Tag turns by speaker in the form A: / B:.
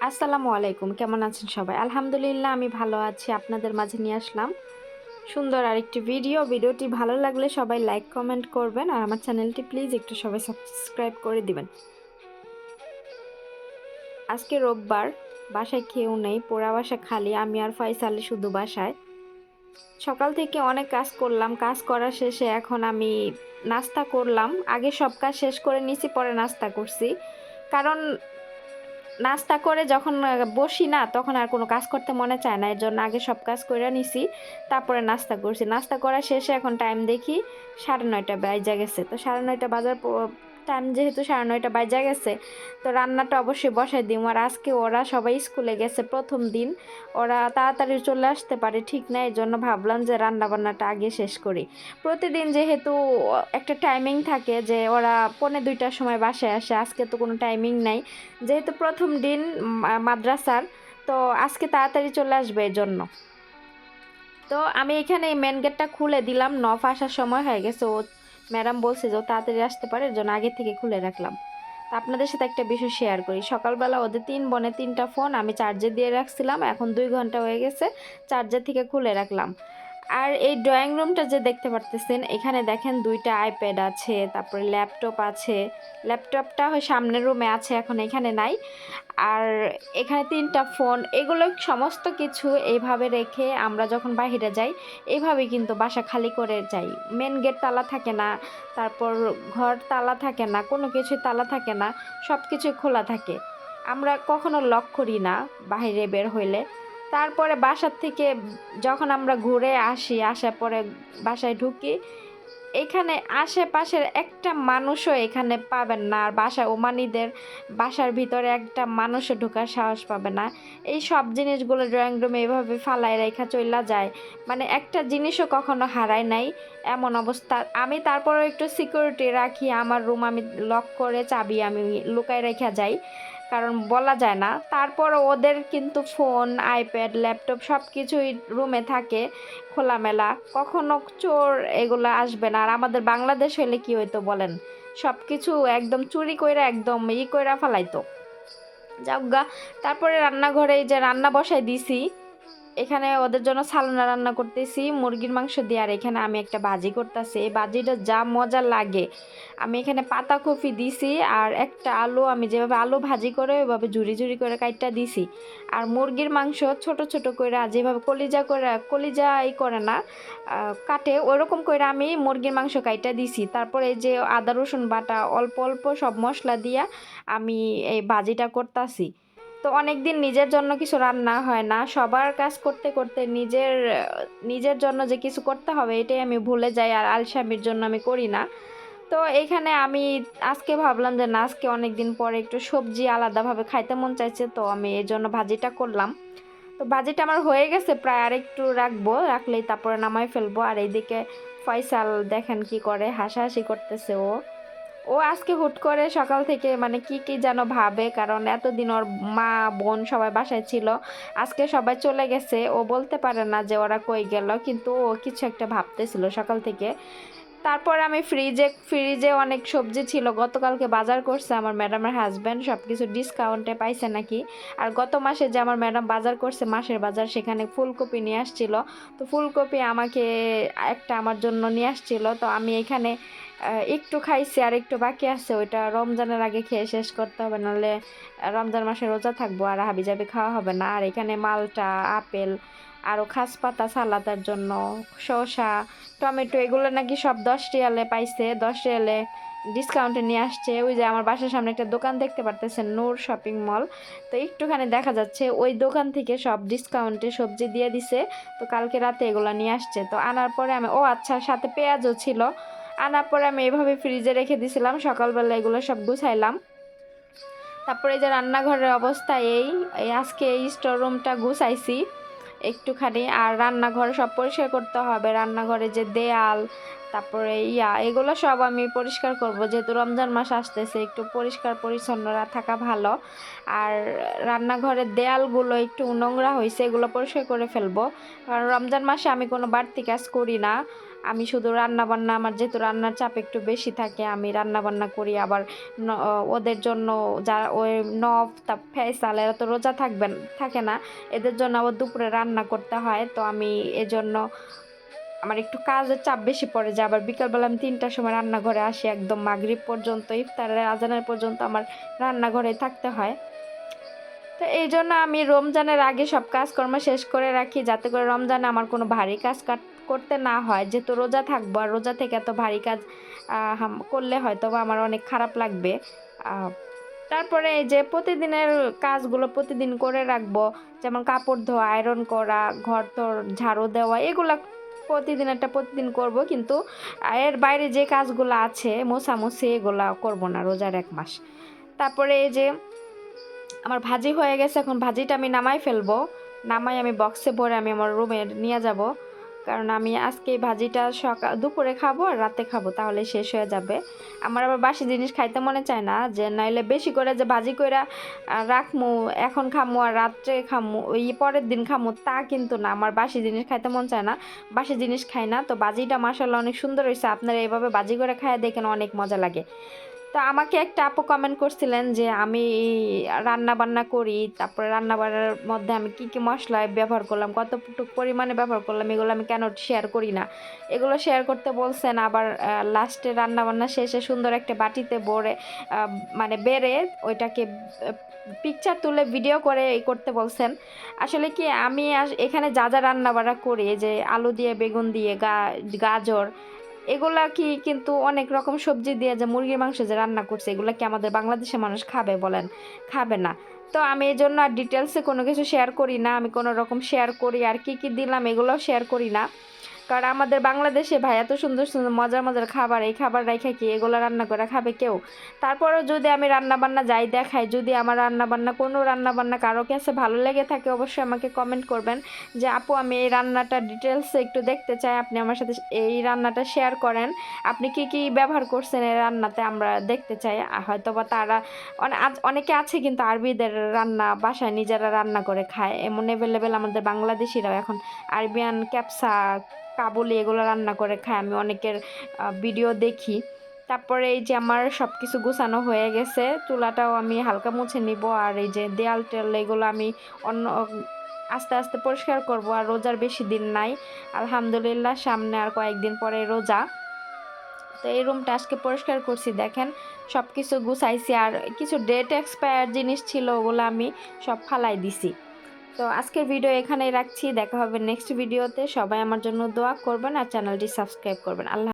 A: আসসালামু আলাইকুম, কেমন আছেন সবাই? আলহামদুলিল্লাহ আমি ভালো আছি। আপনাদের মাঝে নিয়ে আসলাম সুন্দর আরেকটি ভিডিওটি ভালো লাগলে সবাই লাইক কমেন্ট করবেন আর আমার চ্যানেলটি প্লিজ একটু সবাই সাবস্ক্রাইব করে দিবেন। আজকে রোববার, বাসায় কেউ নেই, পোড়া বাসা খালি, আমি আর ফয়সাল শুধু বাসায়। সকাল থেকে অনেক কাজ করলাম, কাজ করা শেষে এখন আমি নাস্তা করলাম। আগে সব কাজ শেষ করে নিছি, পরে নাস্তা করছি। কারণ নাস্তা করে যখন বসি না তখন আর কোনো কাজ করতে মনে চায় না, এর জন্য আগে সব কাজ করে নিছি, তারপরে নাস্তা করছি। নাস্তা করা শেষে এখন টাইম দেখি 9:30 বাজা গেছে। তো 9:30 বাজার টাইম, যেহেতু 9:30 বাজা গেছে, তো রান্নাটা অবশ্যই বসাই দিই। আর আজকে ওরা সবাই স্কুলে গেছে, প্রথম দিন, ওরা তাড়াতাড়ি চলে আসতে পারে ঠিক না, এই জন্য ভাবলাম যে রান্না বান্নাটা আগে শেষ করি। প্রতিদিন যেহেতু একটা টাইমিং থাকে যে ওরা 1:45টার সময় বাসায় আসে, আজকে তো কোনো টাইমিং নাই, যেহেতু প্রথম দিন মাদ্রাসার, তো আজকে তাড়াতাড়ি চলে আসবে এর জন্য। তো আমি এখানে মেন গেটটা খুলে দিলাম, নফ আসার সময় হয়ে গেছে, ও ম্যাডাম বলছে যে ও তাড়াতাড়ি আসতে পারে, এর জন্য আগে থেকে খুলে রাখলাম। তো আপনাদের সাথে একটা বিষয় শেয়ার করি। সকালবেলা ওদের 3 বোনের 3টা ফোন আমি চার্জে দিয়ে রাখছিলাম, এখন 2 ঘন্টা হয়ে গেছে চার্জার থেকে খুলে রাখলাম। আর এই ড্রয়িং রুমটা যে দেখতে পারতেছেন, এখানে দেখেন 2টা আইপ্যাড আছে, তারপরে ল্যাপটপ আছে। ল্যাপটপটা ওই সামনের রুমে আছে, এখন এখানে নাই। আর এখানে 3টা ফোন, এগুলো সমস্ত কিছু এইভাবে রেখে আমরা যখন বাইরে যাই এইভাবেই কিন্তু বাসা খালি করে যাই। মেন গেট তালা থাকে না, তারপর ঘর তালা থাকে না, কোনো কিছুই তালা থাকে না, সব কিছুই খোলা থাকে। আমরা কখনো লক করি না বাইরে বের হইলে। তারপরে বাসার থেকে যখন আমরা ঘুরে আসি, আসার পরে বাসায় ঢুকি, এখানে আশেপাশের একটা মানুষও এখানে পাবেন না। আর ওমানিদের বাসার ভিতরে একটা মানুষও ঢোকার সাহস পাবে না। এই সব জিনিসগুলো ড্রয়িং রুমে এভাবে ফালায় রেখা চইলা যায়, মানে একটা জিনিসও কখনো হারায় নাই, এমন অবস্থা। আমি তারপরে একটু সিকিউরিটি রাখি, আমার রুম আমি লক করে চাবি আমি লুকায় রেখা যাই, কারণ বলা যায় না। তারপর ওদের কিন্তু ফোন, আইপ্যাড, ল্যাপটপ সব কিছুই রুমে থাকে খোলামেলা, কখনো চোর এগুলো আসবে না। আর আমাদের বাংলাদেশ হলে কি হইতো বলেন, সব কিছু একদম চুরি কইরা একদম কইরা ফেলাইতো। যাক গা, তারপরে রান্নাঘরে এই যে রান্না বসাই দিছি, এখানে ওদের জন্য সালানা রান্না করতেছি মুরগির মাংস দিয়ে, আর এখানে আমি একটা ভাজি করতেছি। এই ভাজিটা যা মজা লাগে! আমি এখানে পাতাকপি দিছি আর একটা আলু, আমি যেভাবে আলু ভাজি করে ওইভাবে ঝুরি ঝুরি করে কাইটটা দিছি। আর মুরগির মাংস ছোট ছোট করে, যেভাবে কলিজা করে, কলিজা করে না, কাটে ওইরকম করে আমি মুরগির মাংস কাইটটা দিছি। তারপরে এই যে আদা রসুন বাটা অল্প অল্প সব মশলা দিয়া আমি এই ভাজিটা করতেছি। তো অনেক দিন নিজের জন্য কিছু রান্না হয় না, সবার কাজ করতে করতে নিজের জন্য যে কিছু করতে হবে এটাই আমি ভুলে যাই, আর আলসামির জন্য আমি করি না। তো এখানে আমি আজকে ভাবলাম যে না, আজকে অনেক দিন পরে একটু সবজি আলাদাভাবে খাইতে মন চাইছে, তো আমি এই জন্য ভাজিটা করলাম। তো ভাজিটা আমার হয়ে গেছে প্রায়, আর একটু রাখবো, রাখলেই তারপরে নামাই ফেলবো। আর এইদিকে ফয়সাল দেখেন কি করে, হাসাহাসি করতেছে ও। ও আজকে হুট করে সকাল থেকে মানে কি কি যেন ভাবে, কারণ এতদিন ওর মা বোন সবাই বাসায় ছিল, আজকে সবাই চলে গেছে, ও বলতে পারে না যে ওরা কই গেল, কিন্তু ও কিছু একটা ভাবতেছিল সকাল থেকে। তারপর আমি ফ্রিজে অনেক সবজি ছিল, গতকালকে বাজার করছে আমার ম্যাডামের হাজব্যান্ড, সব কিছু ডিসকাউন্টে পাইছে নাকি। আর গত মাসে যে আমার ম্যাডাম বাজার করছে, মাসের বাজার, সেখানে ফুলকপি নিয়ে আসছিল। তো ফুলকপি আমাকে একটা আমার জন্য নিয়ে আসছিল, তো আমি এখানে একটু খাইছি আর একটু বাকি আছে, ওইটা রমজানের আগে খেয়ে শেষ করতে হবে, নাহলে রমজান মাসে রোজা থাকবো আর হাবিজাবি খাওয়া হবে না। আর এখানে মালটা, আপেল, আরও খাস পাতা সালাদের জন্য, শসা, টমেটো, এগুলো নাকি সব 10 রিয়ালে পাইছে, 10 রিয়ালে ডিসকাউন্টে নিয়ে আসছে। ওই যে আমার বাসার সামনে একটা দোকান দেখতে পারতেছেন, নূর শপিং মল, তো একটুখানি দেখা যাচ্ছে ওই দোকান থেকে সব ডিসকাউন্টে সবজি দিয়ে দিছে। তো কালকে রাতে এগুলো নিয়ে আসছে, তো আনার পরে আমি, ও আচ্ছা, সাথে পেঁয়াজও ছিল, আনার পরে আমি এভাবে ফ্রিজে রেখে দিছিলাম, সকালবেলা এগুলো সব গুছাইলাম। তারপরে এই যে রান্নাঘরের অবস্থা এই এই আজকে এই স্টোর রুমটা গুছাইছি একটুখানি, আর রান্নাঘর সব পরিষ্কার করতে হবে, রান্নাঘরে যে দেয়াল, তারপরে এগুলো সব আমি পরিষ্কার করব, যেহেতু রমজান মাস আসতেছে, একটু পরিষ্কার পরিচ্ছন্ন থাকা ভালো। আর রান্নাঘরের দেয়ালগুলো একটু নোংরা হয়েছে, এগুলো পরিষ্কার করে ফেলবো, কারণ রমজান মাসে আমি কোনো বাড়তি কাজ করি না। আমি শুধু রান্নাবান্না, আমার যেহেতু রান্নার চাপ একটু বেশি থাকে, আমি রান্নাবান্না করি। আবার ওদের জন্য যারা ওই নফ তা ফেসাল এরা তো রোজা থাকে না, এদের জন্য আবার দুপুরে রান্না করতে হয়। তো আমি এজন্য আমার একটু কাজের চাপ বেশি পড়ে যায়। আবার বিকালবেলা আমি ৩টার সময় রান্নাঘরে আসি, একদম মাগরিব পর্যন্ত, ইফতারের আজানের পর্যন্ত আমার রান্নাঘরে থাকতে হয়। তো এই জন্য আমি রমজানের আগে সব কাজকর্ম শেষ করে রাখি, যাতে করে রমজানে আমার কোনো ভারী কাজ করতে না হয়। যেহেতু রোজা থাকবো, আর রোজা থেকে এত ভারী কাজ করলে হয়তো বা আমার অনেক খারাপ লাগবে। তারপরে এই যে প্রতিদিনের কাজগুলো প্রতিদিন করে রাখবো, যেমন কাপড় ধোয়া, আয়রন করা, ঘর তোর ঝাড়ু দেওয়া, এগুলা প্রতিদিন করব। কিন্তু এর বাইরে যে কাজগুলো আছে মোছামুছি, এগুলা করব না রোজার 1 মাস। তারপরে এই যে আমার ভাজি হয়ে গেছে, এখন ভাজিটা আমি নামাই ফেলবো। নামাই আমি বক্সে ভরে আমি আমার রুমে নিয়ে যাব, কারণ আমি আজকে এই ভাজিটা দুপুরে খাবো আর রাতে খাবো, তাহলে শেষ হয়ে যাবে। আমার আবার বাসি জিনিস খাইতে মনে চায় না, যে নাইলে বেশি করে যে ভাজি কইরা রাখমু, এখন খামু আর রাত্রে খামু, ওই পরের দিন খামু, তা কিন্তু না। আমার বাসি জিনিস খাইতে মন চায় না, বাসি জিনিস খাই না। তো ভাজিটা মাশাআল্লাহ অনেক সুন্দর হয়েছে, আপনারা এইভাবে ভাজি করে খাইয়া দেখেন, অনেক মজা লাগে। তো আমাকে একটা আপু কমেন্ট করছিলেন যে আমি রান্না বান্না করি, তারপরে রান্না বান্নার মধ্যে আমি কি কি মশলা ব্যবহার করলাম, কতটুকু পরিমাণে ব্যবহার করলাম, এগুলো আমি কেন শেয়ার করি না। এগুলো শেয়ার করতে বলছেন। আবার লাস্টে রান্না বান্না শেষে সুন্দর একটা বাটিতে মানে বেড়ে ওইটাকে পিকচার তুলে ভিডিও করে করতে বলছেন। আসলে কি আমি এখানে যা যা রান্না বান্না করি, যে আলু দিয়ে, বেগুন দিয়ে, গাজর, এগুলা কি কিন্তু অনেক রকম সবজি দিয়ে যে মুরগির মাংস যে রান্না করছে, এগুলা কি আমাদের বাংলাদেশের মানুষ খাবে বলেন? খাবে না। তো আমি এই জন্য আর ডিটেলসে কোনো কিছু শেয়ার করি না। আমি কোনো রকম শেয়ার করি আর কি কি দিলাম এগুলোও শেয়ার করি না, কারণ আমাদের বাংলাদেশে ভাই এত সুন্দর সুন্দর মজার মজার খাবার, এই খাবার রাইখা কি এগুলো রান্না করে খাবে কেউ? তারপরেও যদি আমি রান্না বান্না যাই দেখাই, যদি আমার রান্না বান্না কোনো রান্না বান্না কারো কাছে ভালো লেগে থাকে, অবশ্যই আমাকে কমেন্ট করবেন যে আপু আমি এই রান্নাটা ডিটেলসে একটু দেখতে চাই, আপনি আমার সাথে এই রান্নাটা শেয়ার করেন, আপনি কি কি ব্যবহার করছেন এই রান্নাতে, আমরা দেখতে চাই। হয়তো বা তারা অনেকে আছে কিন্তু আরবিদের রান্না বাসায় নিজেরা রান্না করে খায়, এমন অ্যাভেলেবেল আমাদের বাংলাদেশিরাও এখন আরবিয়ান ক্যাপসা, কাবুলি এগুলো রান্না করে খায়, আমি অনেকের ভিডিও দেখি। তারপরে এই যে আমার সব কিছু গুছানো হয়ে গেছে, চুলাটাও আমি হালকা মুছে নিব, আর এই যে দেয়াল টেয়াল এগুলো আমি অন্য আস্তে আস্তে পরিষ্কার করব। আর রোজার বেশি দিন নাই, আলহামদুলিল্লাহ, সামনে আর কয়েকদিন পরে রোজা। তো এই রুমটা আজকে পরিষ্কার করছি, দেখেন সব কিছু গুছাইছি, আর কিছু ডেট এক্সপায়ার জিনিস ছিল ওগুলো আমি সব ফালাই দিছি। তো আজকের ভিডিও এখানেই রাখছি, দেখা হবে নেক্সট ভিডিওতে। সবাই আমার জন্য দোয়া করবেন আর চ্যানেলটি সাবস্ক্রাইব করবেন। আল্লাহ।